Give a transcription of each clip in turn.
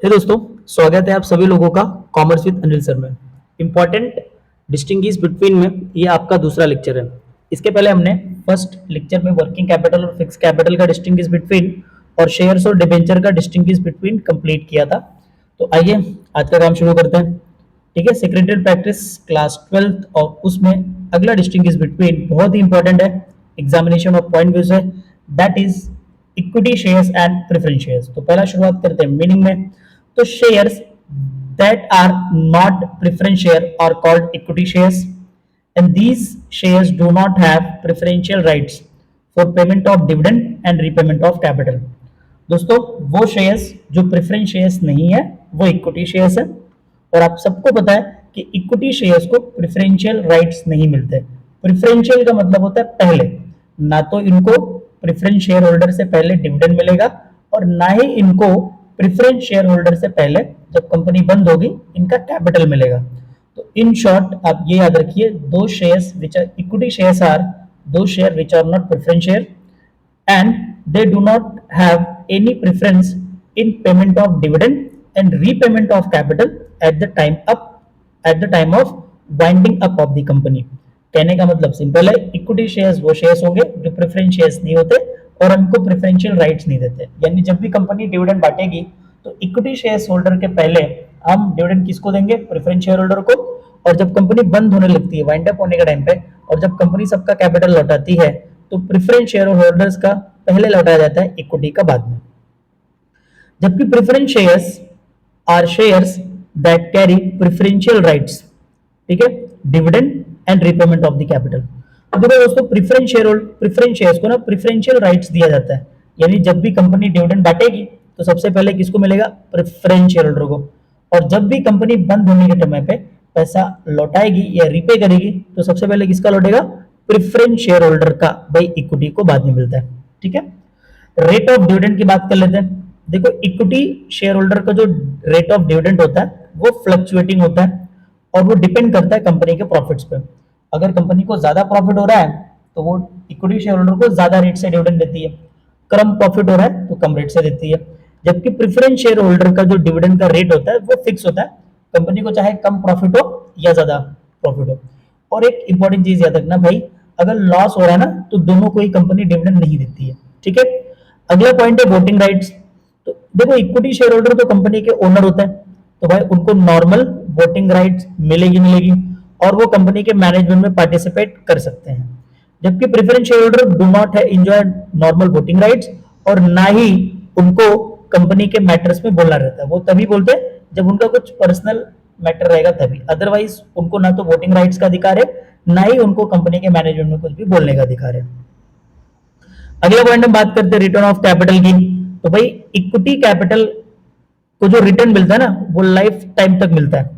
हे दोस्तों, स्वागत है आप सभी लोगों का कॉमर्स विद अनिल सर में। इंपॉर्टेंट डिस्टिंग्विश बिटवीन में ये आपका दूसरा लेक्चर है। इसके पहले हमने फर्स्ट लेक्चर में वर्किंग कैपिटल और फिक्स कैपिटल का डिस्टिंग्विश बिटवीन और शेयर्स और डिबेंचर का डिस्टिंग्विश बिटवीन कंप्लीट किया था। तो आइए आज का काम शुरू करते हैं। ठीक है, सेक्रेटरी प्रैक्टिस क्लास 12th और उसमें अगला डिस्टिंग्विश बिटवीन बहुत ही इंपॉर्टेंट है, एग्जामिनेशन ऑफ पॉइंट व्यू से, that is equity shares and preference shares. तो पहला शुरुआत करते हैं मीनिंग में। तो shares that are not preference share are called equity shares, and these shares do not have preferential rights for payment of dividend and repayment of capital। दोस्तों, वो shares जो प्रेफरेंस शेयर्स नहीं है वो इक्विटी शेयर्स है। और आप सबको पता है कि इक्विटी शेयर्स को प्रेफरेंशियल राइट्स नहीं मिलते। प्रेफरेंशियल का मतलब होता है पहले, ना तो इनको प्रेफरेंस शेयर होल्डर से पहले डिविडेंड मिलेगा और ना ही इनको प्रेफरेंस शेयर होल्डर से पहले जब कंपनी बंद होगी इनका कैपिटल मिलेगा। तो इन शॉर्ट आप ये याद रखिए, दो shares which are equity shares are दो share which are not preference share and they do not have any preference in payment of dividend and repayment of capital at the time up at the time of winding up of the company। कहने का मतलब simple है, equity shares वो shares होंगे जो preference shares नहीं होते और उनको प्रेफरेंशियल राइट्स नहीं देते। यानी जब भी कंपनी डिविडेंड बांटेगी तो इक्विटी शेयर्स होल्डर के पहले हम डिविडेंड किसको देंगे? प्रेफरेंस शेयर होल्डर को। और जब कंपनी बंद होने लगती है, वाइंड अप होने के टाइम पे, और जब कंपनी सबका कैपिटल लौटाती है तो प्रेफरेंस शेयर होल्डर्स का पहले लौटाया जाता है, इक्विटी का बाद में। जबकि preference shares are shares that carry preferential rights, ठीक है, dividend and repayment of the capital. तो देखो दोस्तों, प्रेफरेंस शेयर्स को ना प्रेफरेंशियल राइट्स दिया जाता है। यानी जब भी कंपनी डिविडेंड बांटेगी तो सबसे पहले किसको मिलेगा? प्रेफरेंस शेयर होल्डर को। और जब भी कंपनी बंद होने के समय पे पैसा लौटाएगी या रिपे करेगी तो सबसे पहले किसका लौटेगा? प्रेफरेंस शेयर होल्डर का। भाई इक्विटी को बाद में मिलता है। ठीक है, रेट ऑफ डिविडेंड की बात कर लेते हैं। देखो, इक्विटी शेयर होल्डर का जो रेट ऑफ डिविडेंड होता है वो फ्लक्चुएटिंग होता है और वो डिपेंड करता है कंपनी के प्रॉफिट्स पे। अगर कंपनी को ज्यादा प्रॉफिट हो रहा है तो वो इक्विटी शेयर होल्डर को ज्यादा रेट से डिविडेंड देती है, कम प्रॉफिट हो रहा है तो कम रेट से देती है। जबकि प्रेफरेंस शेयर होल्डर का जो डिविडेंड का रेट होता है वो फिक्स होता है, कंपनी को चाहे कम प्रॉफिट हो या ज्यादा प्रॉफिट हो। और एक इंपॉर्टेंट चीज याद रखना भाई, अगर लॉस हो रहा है ना तो दोनों को ही कंपनी डिविडेंड नहीं देती है। ठीक है, अगला पॉइंट है वोटिंग राइट्स। तो देखो, इक्विटी शेयर होल्डर तो कंपनी के ओनर होते हैं, तो भाई उनको नॉर्मल वोटिंग राइट्स मिलेगी और वो कंपनी के मैनेजमेंट में पार्टिसिपेट कर सकते हैं। जबकि preference share holder do not enjoy normal voting rights और ना ही उनको कंपनी के मैटर्स में बोलना रहता है। वो तभी बोलते हैं जब उनका कुछ पर्सनल मैटर रहेगा तभी, अदरवाइज उनको ना तो वोटिंग राइट्स का अधिकार है ना ही उनको कंपनी के मैनेजमेंट में कुछ भी बोलने का अधिकार है। अगला पॉइंट हम बात करते हैं रिटर्न ऑफ कैपिटल की। तो भाई इक्विटी कैपिटल को जो रिटर्न मिलता है ना वो लाइफ टाइम तक मिलता है।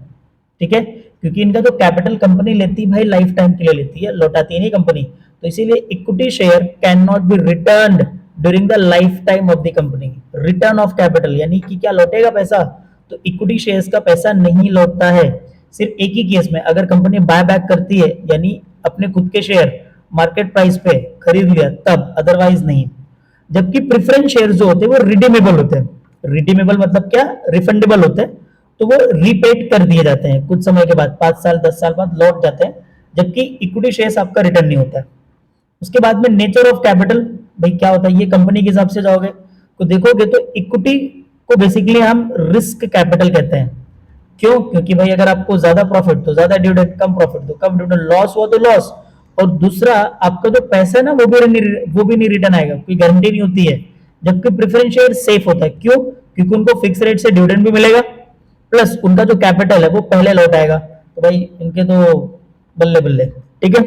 ठीक है, क्योंकि इनका जो कैपिटल कंपनी लेती है भाई लाइफ टाइम के लिए लेती है, लौटाती नहीं कंपनी। तो इसीलिए equity share can not be returned during the life time of the company. Return of capital यानी कि क्या लौटेगा पैसा? तो इक्विटी शेयर्स का पैसा नहीं लौटता है। सिर्फ एक ही केस में, अगर कंपनी बाय बैक करती है यानी अपने खुद के शेयर मार्केट प्राइस पे खरीद लिया तब, अदरवाइज नहीं। जबकि प्रेफरेंस शेयर जो होते हैं वो रिडीमेबल होते हैं। रिडीमेबल मतलब क्या? रिफंडेबल होते हैं, तो वो रीपेड कर दिए जाते हैं कुछ समय के बाद, 5 साल 10 साल बाद लौट जाते हैं। जबकि इक्विटी शेयर्स आपका रिटर्न नहीं होता है। उसके बाद में नेचर ऑफ कैपिटल, भाई क्या होता है? ये कंपनी के हिसाब से जाओगे तो देखोगे तो इक्विटी को बेसिकली हम रिस्क कैपिटल कहते हैं। क्यों? क्योंकि भाई अगर आपको ज्यादा प्रॉफिट तो ज्यादा डिविडेंड, कम प्रॉफिट तो कम डिविडेंड, लॉस हुआ तो लॉस। और दूसरा, आपका जो पैसा है ना वो भी नहीं रिटर्न आएगा, कोई गारंटी नहीं होती है। जबकि प्रेफरेंस शेयर सेफ होता है। क्यों? क्योंकि उनको फिक्स रेट से डिविडेंड भी मिलेगा प्लस उनका जो कैपिटल है वो पहले लौट आएगा। तो भाई इनके तो बल्ले बल्ले। ठीक है,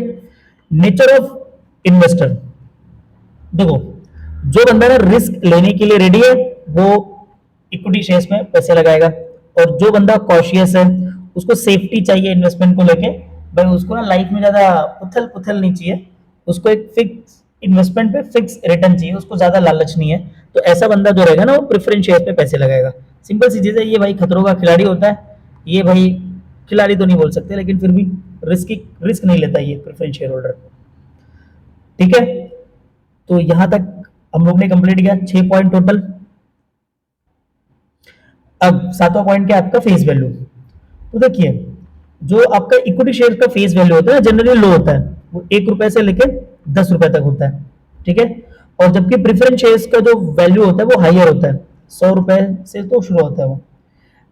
नेचर ऑफ इन्वेस्टर। देखो, जो बंदा ना रिस्क लेने के लिए रेडी है वो इक्विटी शेयर्स में पैसे लगाएगा, और जो बंदा कॉशियस है, उसको सेफ्टी चाहिए इन्वेस्टमेंट को लेके, भाई उसको ना लाइफ में ज्यादा उथल पुथल नहीं चाहिए, उसको एक फिक्स इन्वेस्टमेंट पे फिक्स रिटर्न चाहिए, उसको ज्यादा लालच नहीं है। तो ऐसा बंदा जो रहेगा ना वो प्रेफरेंस शेयर पे पैसे लगाएगा। सिंपल सी चीज है, ये भाई खतरों का खिलाड़ी होता है। ये भाई खिलाड़ी तो नहीं बोल सकते लेकिन फिर भी रिस्क नहीं लेता ये प्रेफरेंस शेयर होल्डर। ठीक है, तो यहां तक हम लोग ने कंप्लीट किया 6 पॉइंट टोटल। अब सातवां पॉइंट क्या है आपका फेस वैल्यू। तो देखिए, जो आपका इक्विटी शेयर का फेस वैल्यू होता है जनरली लो होता है, वो 1 रुपए से लेके 10 रुपए तक होता है, ठीक है। और जबकि प्रेफरेंस शेयर्स का जो वैल्यू होता है वो हायर होता है, 100 रुपए से तो शुरू होता है वो।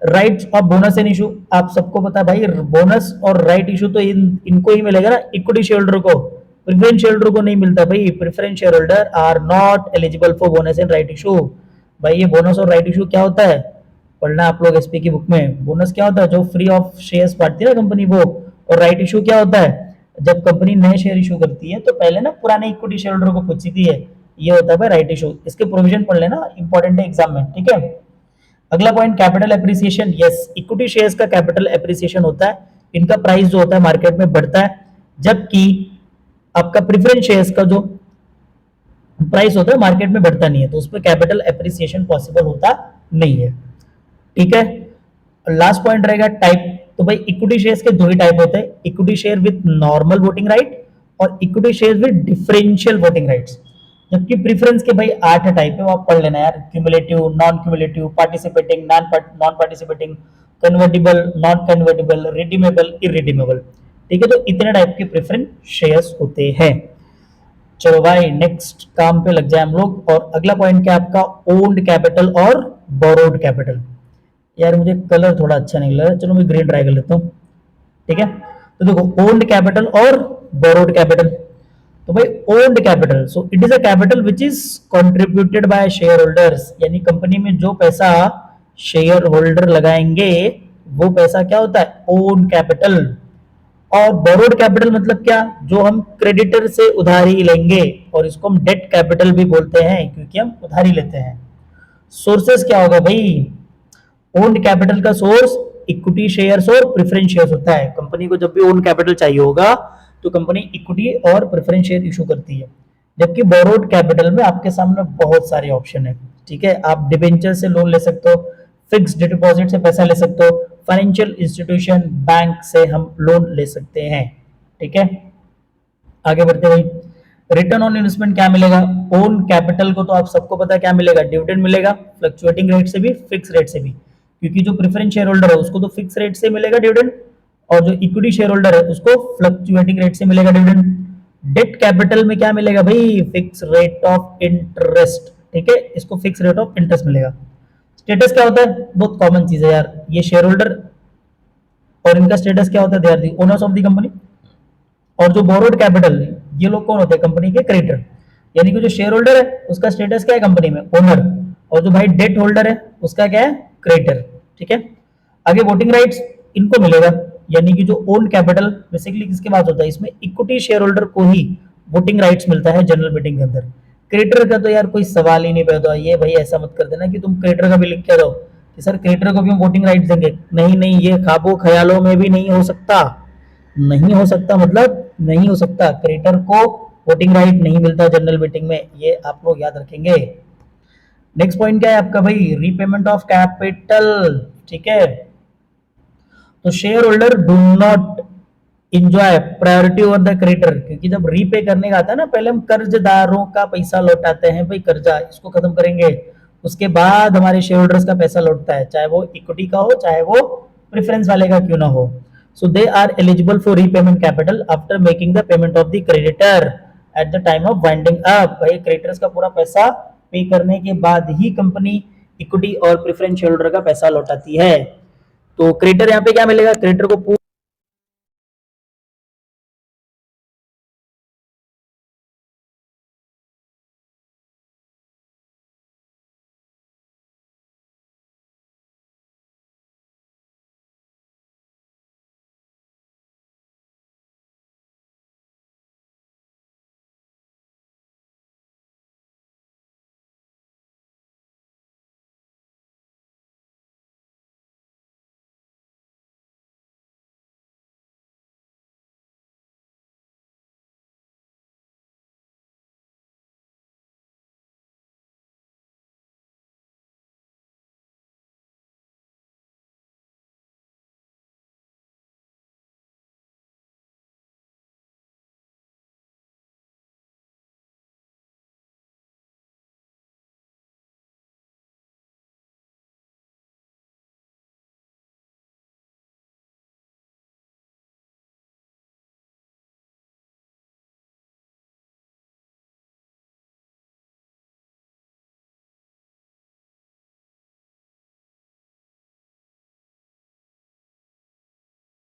राइट और बोनस एंड इशू, आप सबको पता है भाई, बोनस और राइट इशू तो इनको ही मिलेगा ना, इक्विटी शेयर होल्डर को, प्रेफरेंस शेयर होल्डर को नहीं मिलता भाई। Preference share holder are not eligible for bonus and right issue. भाई ये बोनस और राइट इशू क्या होता है, पढ़ना आप लोग एसपी की बुक में। बोनस क्या होता है, जो फ्री ऑफ शेयर्स बांटती है ना कंपनी वो। और राइट इशू क्या होता है, जब कंपनी नए शेयर इशू करती है तो पहले ना पुराने इक्विटी शेयर होल्डर को पूछती है, ये होता है भाई राइट इशू। इसके प्रोविजन पढ़ लेना, इंपॉर्टेंट है एग्जाम में, ठीक है। अगला point capital appreciation. Yes, equity shares का कैपिटल एप्रिसिएशन होता है, इनका प्राइस जो होता है मार्केट में बढ़ता है, जबकि आपका प्रेफरेंस शेयर्स का जो प्राइस होता है मार्केट में बढ़ता नहीं है, तो उसमें कैपिटल एप्रिसिएशन पॉसिबल होता नहीं है, ठीक है। लास्ट पॉइंट रहेगा टाइप। तो भाई इक्विटी शेयर्स के दो ही टाइप होते हैं, equity share with normal voting right और equity share with differential voting rights. जबकि प्रेफरेंस के भाई 8 टाइप है, वो आप पढ़ लेना यार, cumulative, non cumulative, participating, non participating, convertible, non convertible, redeemable, irredeemable, ठीक है। तो इतने टाइप के प्रेफरेंस शेयर्स होते हैं। चलो भाई नेक्स्ट काम पे लग जाए हम लोग। और अगला पॉइंट क्या आपका, ओन्ड कैपिटल और बोरोड कैपिटल। यार मुझे कलर थोड़ा अच्छा नहीं लग रहा, चलो मैं ग्रीन ट्राई कर लेता हूँ, ठीक है। तो देखो, ओन्ड कैपिटल और बोरोड कैपिटल। तो भाई owned capital, so it is a capital which is contributed bye share holders, यानी कंपनी में जो पैसा शेयर होल्डर लगाएंगे वो पैसा क्या होता है, ओन्ड कैपिटल। और बोरोड कैपिटल मतलब क्या, जो हम क्रेडिटर से उधारी लेंगे, और इसको हम डेट कैपिटल भी बोलते हैं क्योंकि हम उधारी लेते हैं। सोर्सेस क्या होगा भाई, ओन्ड कैपिटल का सोर्स इक्विटी शेयर्स और प्रेफरेंस शेयर्स होता है। कंपनी को जब भी ओन कैपिटल चाहिए होगा तो कंपनी इक्विटी और प्रेफरेंस शेयर इशू करती है। जबकि बोरोड कैपिटल में आपके सामने बहुत सारे ऑप्शन है, ठीक है। आप डिबेंचर से लोन ले सकते हो, फिक्स्ड डिपॉजिट से पैसा ले सकते हो, फाइनेंशियल इंस्टीट्यूशन बैंक से हम लोन ले सकते हैं, ठीक है। आगे बढ़ते भाई, रिटर्न ऑन इन्वेस्टमेंट क्या मिलेगा, ओन कैपिटल को तो आप सबको पता है क्या मिलेगा, डिविडेंड मिलेगा, फ्लक्चुएटिंग रेट से भी फिक्स रेट से भी, क्योंकि जो प्रेफरेंस शेयर होल्डर है उसको तो फिक्स रेट से मिलेगा डिविडेंड, और जो इक्विटी शेयर होल्डर है उसको फ्लक्चुएटिंग रेट से मिलेगा डिविडेंड। डेट कैपिटल में क्या मिलेगा भाई, फिक्स रेट ऑफ इंटरेस्ट, ठीक है, इसको फिक्स रेट ऑफ इंटरेस्ट मिलेगा। स्टेटस क्या होता है, बहुत कॉमन चीज है यार, ये शेयर होल्डर और इनका स्टेटस क्या होता है, they are the owners of the company. और जो बोरोड कैपिटल, ये लोग कौन होते हैं, कंपनी के क्रेडिटर, यानी कि जो शेयर होल्डर है उसका स्टेटस क्या है कंपनी में, ओनर, और जो भाई डेट होल्डर है उसका क्या है, क्रेडिटर, ठीक है। आगे वोटिंग राइट्स इनको मिलेगा, यानी कि जो ओन कैपिटल बेसिकली किसके पास होता है, इसमें इक्विटी शेयर होल्डर को ही वोटिंग राइट्स मिलता है जनरल मीटिंग के अंदर। क्रेडिटर का तो यार कोई सवाल ही नहीं पैदा, ये भाई ऐसा मत कर देना कि तुम क्रेडिटर का भी लिख के दो कि सर क्रेडिटर को भी हम वोटिंग राइट्स देंगे, नहीं नहीं, ये ख्वाबों ख्यालों में भी नहीं हो सकता। नहीं हो सकता मतलब नहीं हो सकता, क्रेडिटर को वोटिंग राइट नहीं मिलता जनरल मीटिंग में, ये आप लोग याद रखेंगे। नेक्स्ट पॉइंट क्या है आपका भाई, रीपेमेंट ऑफ कैपिटल, ठीक है। तो share holder do not enjoy priority over the creditor, क्योंकि जब रीपे करने का आता है ना, पहले हम कर्जदारों का पैसा लौटाते हैं भाई, कर्जा इसको खत्म करेंगे, उसके बाद हमारे शेयर होल्डर्स का पैसा लौटता है, चाहे वो इक्विटी का हो चाहे वो प्रेफरेंस वाले का क्यों ना हो। So they are eligible for repayment capital after making the payment of the creditor at the time of winding up. भाई क्रेडिटर्स का पूरा पैसा पे करने के बाद ही कंपनी इक्विटी और प्रेफरेंस शेयर होल्डर का पैसा लौटाती है। तो क्रेडिटर यहाँ पे क्या मिलेगा, क्रेडिटर को